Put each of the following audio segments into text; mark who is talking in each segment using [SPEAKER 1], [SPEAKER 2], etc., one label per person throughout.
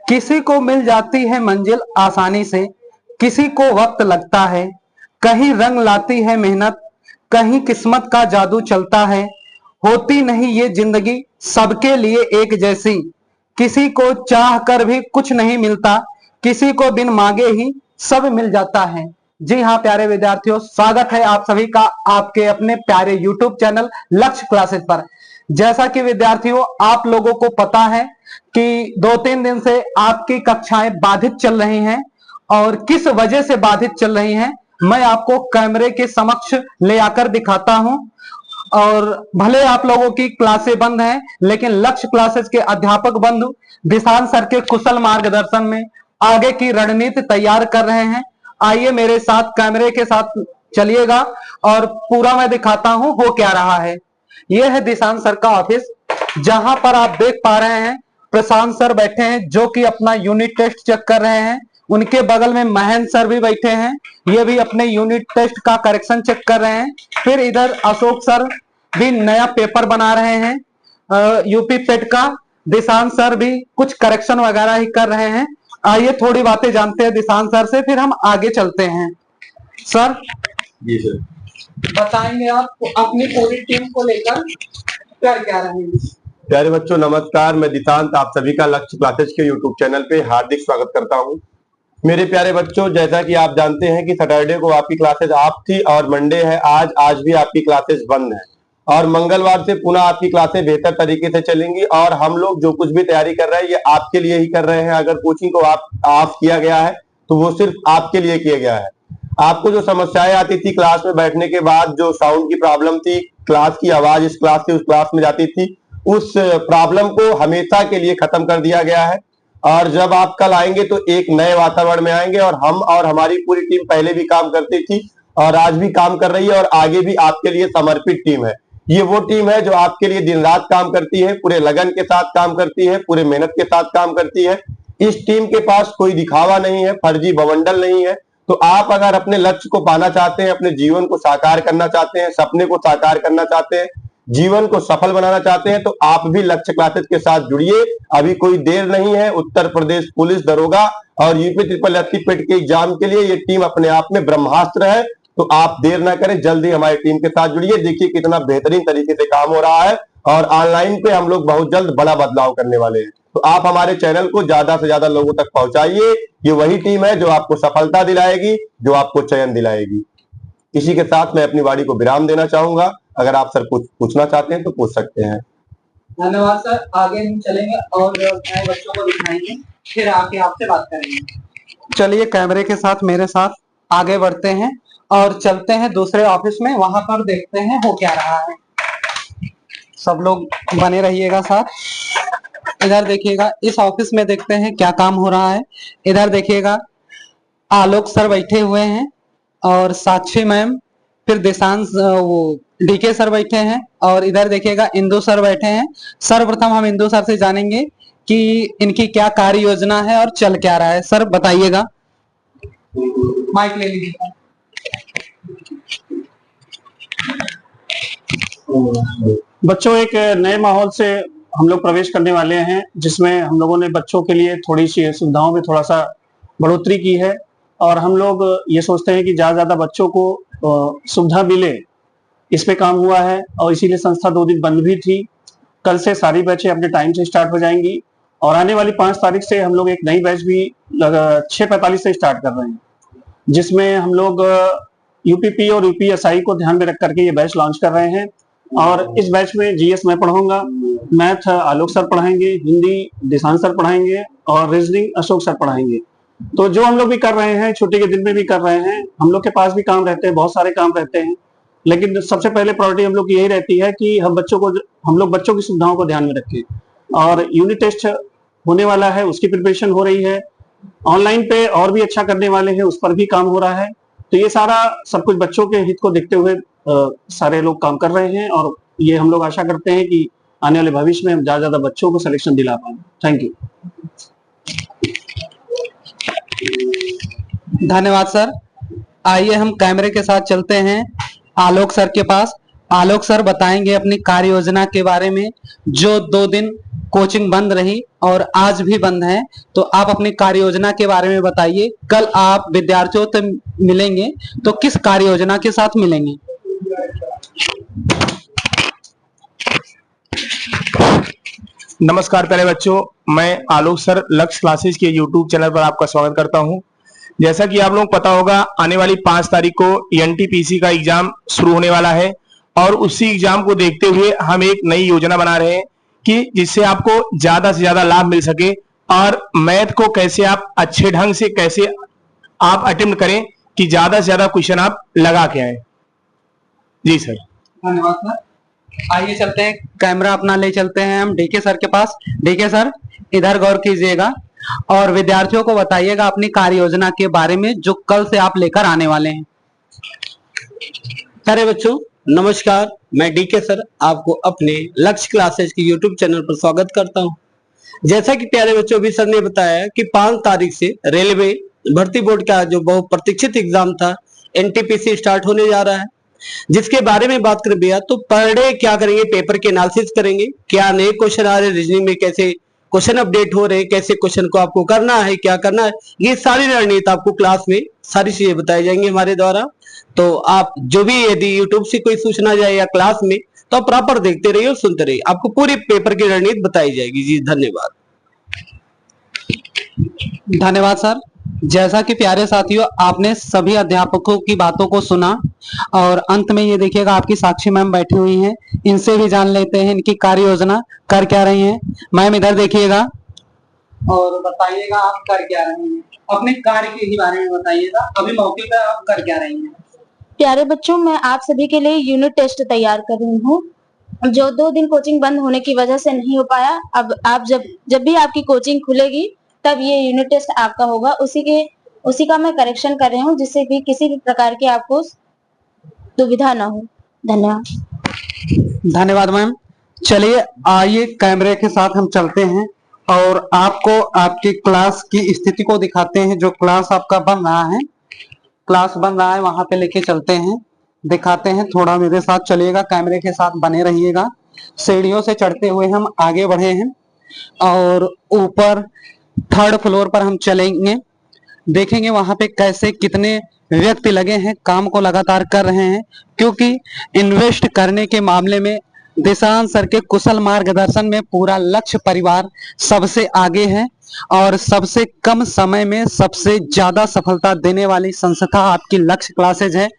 [SPEAKER 1] किसी को मिल जाती है मंजिल आसानी से, किसी को वक्त लगता है। कहीं रंग लाती है मेहनत, कहीं किस्मत का जादू चलता है। होती नहीं ये जिंदगी सबके लिए एक जैसी, किसी को चाह कर भी कुछ नहीं मिलता, किसी को बिन मांगे ही सब मिल जाता है। जी हाँ प्यारे विद्यार्थियों, स्वागत है आप सभी का आपके अपने प्यारे YouTube चैनल लक्ष्य क्लासेस पर। जैसा कि विद्यार्थियों आप लोगों को पता है कि 2-3 दिन से आपकी कक्षाएं बाधित चल रही हैं, और किस वजह से बाधित चल रही हैं मैं आपको कैमरे के समक्ष ले आकर दिखाता हूं। और भले आप लोगों की क्लासें बंद हैं, लेकिन लक्ष्य क्लासेस के अध्यापक बंधु दिशान सर के कुशल मार्गदर्शन में आगे की रणनीति तैयार कर रहे हैं। आइए मेरे साथ कैमरे के साथ चलिएगा और पूरा मैं दिखाता हूं हो क्या रहा है। यह है दिशान सर का ऑफिस, जहां पर आप देख पा रहे हैं प्रशांत सर बैठे हैं जो कि अपना यूनिट टेस्ट चेक कर रहे हैं। उनके बगल में महेंद्र सर भी बैठे हैं, ये भी अपने यूनिट टेस्ट का करेक्शन चेक कर रहे हैं। फिर इधर अशोक सर भी नया पेपर बना रहे हैं यूपी पेट का। दिशांत सर भी कुछ करेक्शन वगैरह ही कर रहे हैं। आइए थोड़ी बातें जानते हैं दिशांत सर से, फिर हम आगे चलते हैं। सर
[SPEAKER 2] जी सर,
[SPEAKER 1] बताएंगे आप अपनी पूरी टीम को लेकर कर क्या रहे हैं।
[SPEAKER 2] प्यारे बच्चों नमस्कार, मैं दिशांत आप सभी का लक्ष्य क्लासेस के यूट्यूब चैनल पे हार्दिक स्वागत करता हूं। मेरे प्यारे बच्चों, जैसा कि आप जानते हैं कि सैटरडे को आपकी क्लासेस ऑफ थी और मंडे है आज भी आपकी क्लासेस बंद है, और मंगलवार से पुनः आपकी क्लासेस बेहतर तरीके से चलेंगी। और हम लोग जो कुछ भी तैयारी कर रहे हैं ये आपके लिए ही कर रहे हैं। अगर कोचिंग को आप ऑफ किया गया है तो वो सिर्फ आपके लिए किया गया है। आपको जो समस्याएं आती थी क्लास में बैठने के बाद, जो साउंड की प्रॉब्लम थी, क्लास की आवाज इस क्लास से उस क्लास में जाती थी, उस प्रॉब्लम को हमेशा के लिए खत्म कर दिया गया है। और जब आप कल आएंगे तो एक नए वातावरण में आएंगे, और हम और हमारी पूरी टीम पहले भी काम करती थी और आज भी काम कर रही है और आगे भी आपके लिए समर्पित टीम है। ये वो टीम है जो आपके लिए दिन रात काम करती है, पूरे लगन के साथ काम करती है, पूरे मेहनत के साथ काम करती है। इस टीम के पास कोई दिखावा नहीं है, फर्जी बवंडल नहीं है। तो आप अगर अपने लक्ष्य को पाना चाहते हैं, अपने जीवन को साकार करना चाहते हैं, सपने को साकार करना चाहते हैं, जीवन को सफल बनाना चाहते हैं, तो आप भी लक्ष्य क्लासेस के साथ जुड़िए। अभी कोई देर नहीं है। उत्तर प्रदेश पुलिस दरोगा और यूपी ट्रिपल एससी पेट के एग्जाम के लिए ये टीम अपने आप में ब्रह्मास्त्र है। तो आप देर ना करें, जल्दी हमारी टीम के साथ जुड़िए। देखिए कितना बेहतरीन तरीके से काम हो रहा है, और ऑनलाइन पे हम लोग बहुत जल्द बड़ा बदलाव करने वाले हैं। तो आप हमारे चैनल को ज्यादा से ज्यादा लोगों तक पहुंचाइए। ये वही टीम है जो आपको सफलता दिलाएगी, जो आपको चयन दिलाएगी। इसी के साथ मैं अपनी वाणी को विराम देना चाहूंगा। अगर आप सर कुछ पूछना चाहते हैं तो पूछ सकते हैं।
[SPEAKER 1] धन्यवाद सर। आगे हम चलेंगे और नए बच्चों को दिखाएंगे, फिर आके आपसे बात करेंगे। चलिए कैमरे के साथ मेरे साथ आगे बढ़ते हैं और चलते हैं दूसरे ऑफिस में, वहां पर देखते हैं हो क्या रहा है। सब लोग बने रहिएगा साथ। इधर देखिएगा, इस ऑफिस में देखते हैं क्या काम हो रहा है। इधर देखिएगा आलोक सर बैठे हुए हैं और साक्षी मैम, फिर दिशांत वो डीके सर बैठे हैं, और इधर देखिएगा इंदु सर बैठे हैं। सर्वप्रथम हम इंदु सर से जानेंगे कि इनकी क्या कार्य योजना है और चल क्या रहा है। सर बताइएगा, माइक ले लीजिए।
[SPEAKER 3] बच्चों, एक नए माहौल से हम लोग प्रवेश करने वाले हैं, जिसमें हम लोगों ने बच्चों के लिए थोड़ी सी सुविधाओं में थोड़ा सा बढ़ोतरी की है। और हम लोग ये सोचते हैं कि ज्यादा बच्चों को सुविधा मिले, इस पे काम हुआ है। और इसीलिए संस्था 2 दिन बंद भी थी। कल से सारी बैचें अपने टाइम से स्टार्ट हो जाएंगी, और आने वाली 5 तारीख से हम लोग एक नई बैच भी 6:45 से स्टार्ट कर रहे हैं, जिसमें हम लोग यूपीपी और यूपीएसआई को ध्यान में रख करके ये बैच लॉन्च कर रहे हैं। और इस बैच में जीएस मैं पढ़ाऊंगा, मैथ आलोक सर पढ़ाएंगे, हिंदी दिशांत सर पढ़ाएंगे, और रीजनिंग अशोक सर पढ़ाएंगे। तो जो हम लोग भी कर रहे हैं, छुट्टी के दिन में भी कर रहे हैं, हम लोग के पास भी काम रहते हैं, बहुत सारे काम रहते हैं, लेकिन सबसे पहले प्रायोरिटी हम लोग की यही रहती है कि हम लोग बच्चों की सुविधाओं को ध्यान में रखें। और यूनिट टेस्ट होने वाला है, उसकी प्रिपरेशन हो रही है। ऑनलाइन पे और भी अच्छा करने वाले हैं, उस पर भी काम हो रहा है। तो ये सारा सब कुछ बच्चों के हित को देखते हुए सारे लोग काम कर रहे हैं, और ये हम लोग आशा करते हैं कि आने वाले भविष्य में हम ज्यादा बच्चों को सिलेक्शन दिला पाएं। Thank you.
[SPEAKER 1] धन्यवाद सर। आइए हम कैमरे के साथ चलते हैं आलोक सर के पास। आलोक सर बताएंगे अपनी कार्य योजना के बारे में, जो 2 दिन कोचिंग बंद रही और आज भी बंद है, तो आप अपनी कार्य योजना के बारे में बताइए। कल आप विद्यार्थियों से मिलेंगे तो किस कार्य योजना के साथ मिलेंगे?
[SPEAKER 4] नमस्कार प्यारे बच्चों, मैं आलोक सर लक्ष्य क्लासेस के यूट्यूब चैनल पर आपका स्वागत करता हूं। जैसा कि आप लोगों को पता होगा, आने वाली 5 तारीख को एनटीपीसी का एग्जाम शुरू होने वाला है और उसी एग्जाम को देखते हुए हम एक नई योजना बना रहे हैं कि जिससे आपको ज्यादा से ज्यादा लाभ मिल सके और मैथ को कैसे आप अच्छे ढंग से कैसे आप अटेम्प्ट करें कि ज्यादा से ज्यादा क्वेश्चन आप लगा के आए। जी सर।
[SPEAKER 1] धन्यवाद सर। आइए चलते हैं, कैमरा अपना ले चलते हैं हम डीके सर के पास। डीके सर, इधर गौर कीजिएगा और विद्यार्थियों को बताइएगा अपनी कार्य योजना के बारे में जो कल से आप लेकर आने वाले हैं।
[SPEAKER 5] प्यारे बच्चों नमस्कार, मैं डीके सर आपको अपने लक्ष्य क्लासेस के यूट्यूब चैनल पर स्वागत करता हूं। जैसा कि प्यारे बच्चों अभी सर ने बताया कि 5 तारीख से रेलवे भर्ती बोर्ड का जो बहुप्रतीक्षित एग्जाम था एनटीपीसी स्टार्ट होने जा रहा है, जिसके बारे में बात कर भैया तो पर डे क्या करेंगे, पेपर के एनालिसिस करेंगे, क्या नए क्वेश्चन आ रहे हैं रीजनिंग में, कैसे क्वेश्चन अपडेट हो रहे हैं, कैसे क्वेश्चन को आपको करना है, क्या करना है, ये सारी रणनीति आपको क्लास में सारी चीजें बताई जाएंगी हमारे द्वारा। तो आप जो भी यदि यूट्यूब से कोई सूचना जाए या क्लास में तो आप प्रॉपर देखते रहिए और सुनते रहिए, आपको पूरी पेपर की रणनीति बताई जाएगी। जी धन्यवाद।
[SPEAKER 1] धन्यवाद सर। जैसा कि प्यारे साथियों आपने सभी अध्यापकों की बातों को सुना और अंत में ये देखिएगा आपकी साक्षी मैम बैठी हुई हैं, इनसे भी जान लेते हैं इनकी कार्य योजना कर क्या रही हैं। मैम इधर देखिएगा और बताइएगा आप कर क्या रही हैं, अपने कार्य के ही बारे में बताइएगा, अभी मौके पर आप कर क्या रही हैं।
[SPEAKER 6] प्यारे बच्चों, मैं आप सभी के लिए यूनिट टेस्ट तैयार कर रही हूँ, जो 2 दिन कोचिंग बंद होने की वजह से नहीं हो पाया। अब आप जब भी आपकी कोचिंग खुलेगी तब ये यूनिट टेस्ट आपका होगा, उसी का मैं करेक्शन कर रही हूँ, जिससे कि किसी भी प्रकार की आपको दुविधा ना हो। धन्यवाद।
[SPEAKER 1] धन्यवाद मैम। चलिए आइए कैमरे के साथ हम चलते हैं और आपको आपकी क्लास की स्थिति को दिखाते हैं। जो क्लास आपका बन रहा है, क्लास बन रहा है वहां पे लेके चलते हैं, दिखाते हैं। थोड़ा मेरे साथ चलिएगा, कैमरे के साथ बने रहिएगा। सीढ़ियों से चढ़ते हुए हम आगे बढ़े हैं और ऊपर 3rd फ्लोर पर हम चलेंगे, देखेंगे वहां पे कैसे कितने व्यक्ति लगे हैं, काम को लगातार कर रहे हैं, क्योंकि इन्वेस्ट करने के मामले में दिशांत सर के कुशल मार्गदर्शन में पूरा लक्ष्य परिवार सबसे आगे है और सबसे कम समय में सबसे ज्यादा सफलता देने वाली संस्था आपकी लक्ष्य क्लासेज है,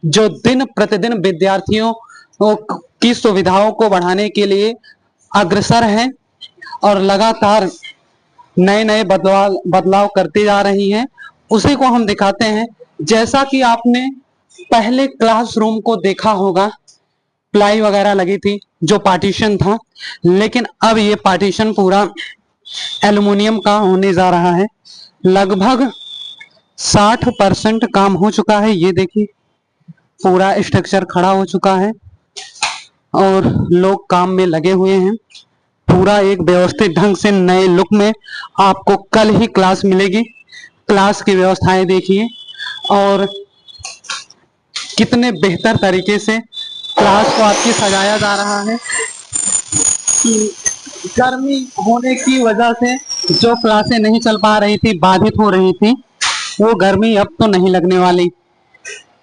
[SPEAKER 1] जो दिन प्रतिदिन विद्यार्थियों की सुविधाओं को बढ़ाने के लिए अग्रसर है और लगातार नए नए बदलाव करती जा रही हैं। उसी को हम दिखाते हैं। जैसा कि आपने पहले क्लासरूम को देखा होगा, प्लाई वगैरह लगी थी, जो पार्टीशन था, लेकिन अब ये पार्टीशन पूरा एल्युमिनियम का होने जा रहा है। लगभग 60% काम हो चुका है। ये देखिए पूरा स्ट्रक्चर खड़ा हो चुका है और लोग काम में लगे हुए हैं। पूरा एक व्यवस्थित ढंग से नए लुक में आपको कल ही क्लास मिलेगी। क्लास की व्यवस्थाएं देखिए और कितने बेहतर तरीके से क्लास को आपकी सजाया जा रहा है। गर्मी होने की वजह से जो क्लासें नहीं चल पा रही थी, बाधित हो रही थी, वो गर्मी अब तो नहीं लगने वाली।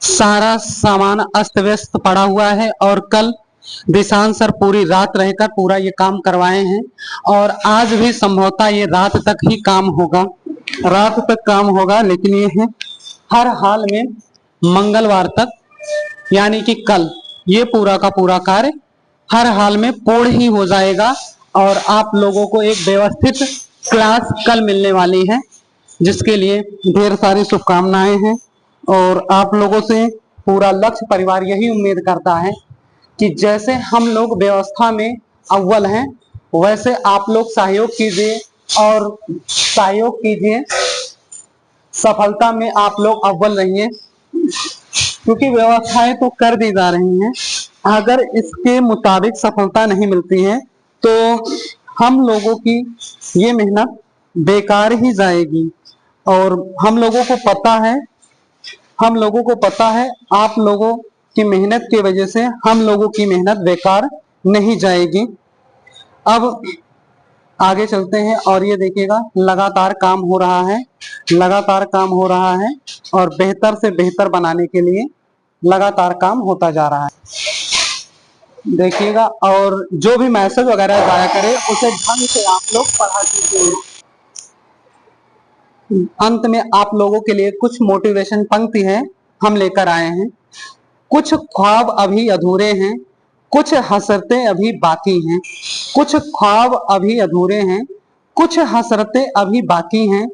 [SPEAKER 1] सारा सामान अस्त व्यस्त पड़ा हुआ है और कल दिशांत सर पूरी रात रहकर पूरा ये काम करवाए हैं और आज भी संभवतः ये रात तक ही काम होगा, रात तक काम होगा। लेकिन ये है हर हाल में मंगलवार तक, यानी कि कल ये पूरा का पूरा कार्य हर हाल में पूर्ण ही हो जाएगा और आप लोगों को एक व्यवस्थित क्लास कल मिलने वाली है, जिसके लिए ढेर सारी शुभकामनाएं हैं। और आप लोगों से पूरा लक्ष्य परिवार यही उम्मीद करता है कि जैसे हम लोग व्यवस्था में अव्वल हैं, वैसे आप लोग सहयोग कीजिए और सहयोग कीजिए, सफलता में आप लोग अव्वल रहिए, क्योंकि व्यवस्थाएं तो कर दी जा रही हैं। अगर इसके मुताबिक सफलता नहीं मिलती है तो हम लोगों की ये मेहनत बेकार ही जाएगी। और हम लोगों को पता है आप लोगों की मेहनत की वजह से हम लोगों की मेहनत बेकार नहीं जाएगी। अब आगे चलते हैं और ये देखिएगा लगातार काम हो रहा है, लगातार काम हो रहा है और बेहतर से बेहतर बनाने के लिए लगातार काम होता जा रहा है। देखिएगा और जो भी मैसेज वगैरह जाया करे उसे ढंग से आप लोग पढ़ा कीजिए। अंत में आप लोगों के लिए कुछ मोटिवेशन पंक्ति है हम लेकर आए हैं। कुछ ख्वाब अभी अधूरे हैं, कुछ हसरतें अभी बाकी हैं, कुछ ख्वाब अभी अधूरे हैं, कुछ हसरतें अभी बाकी हैं,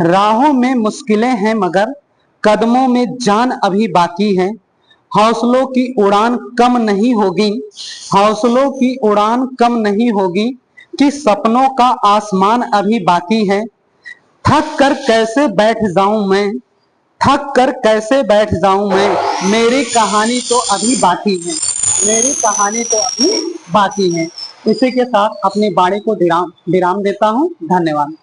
[SPEAKER 1] राहों में मुश्किलें हैं मगर कदमों में जान अभी बाकी है, हौसलों की उड़ान कम नहीं होगी, हौसलों की उड़ान कम नहीं होगी कि सपनों का आसमान अभी बाकी है, थक कर कैसे बैठ जाऊं मैं, थक कर कैसे बैठ जाऊं मैं, मेरी कहानी तो अभी बाकी है, मेरी कहानी तो अभी बाकी है। इसी के साथ अपनी वाणी को विराम देता हूं। धन्यवाद।